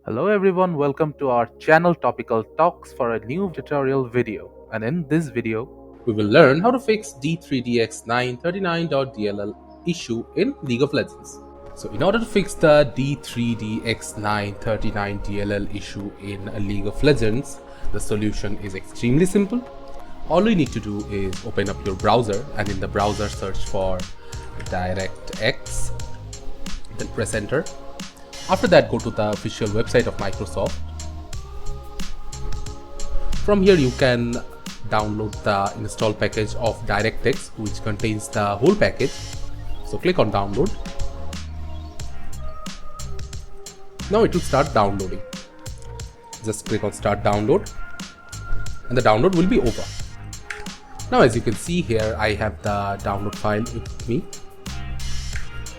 Hello everyone, welcome to our channel Topical Talks for a new tutorial video. And in this video, we will learn how to fix d3dx939.dll issue in League of Legends. So in order to fix the d3dx939.dll issue in League of Legends, the solution is extremely simple. All you need to do is open up your browser and in the browser search for DirectX, then press enter. After that, go to the official website of Microsoft. From here, you can download the install package of DirectX, which contains the whole package. So click on download. Now it will start downloading. Just click on start download and the download will be over. Now as you can see here, I have the download file with me.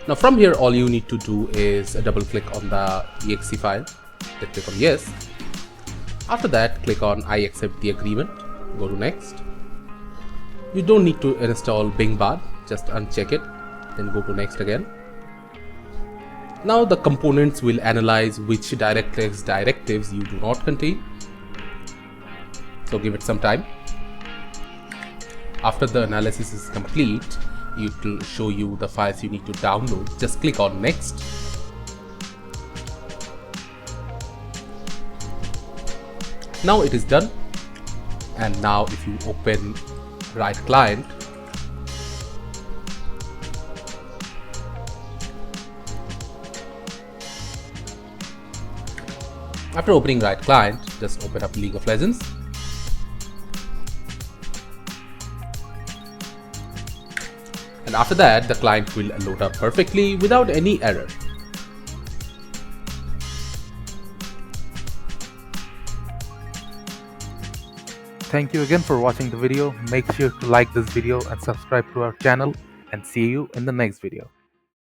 Now from here, all you need to do is double click on the exe file, then click on yes. After that, click on I accept the agreement, go to next. You don't need to install BingBard, just uncheck it, then go to next again. Now the components will analyze which DirectX directives you do not contain. So give it some time. After the analysis is complete, it will show you the files you need to download. Just click on next. Now it is done. And now if you open Riot Client, after opening Riot Client, just open up League of Legends. And after that, the client will load up perfectly without any error. Thank you again for watching the video. Make sure to like this video and subscribe to our channel, and see you in the next video.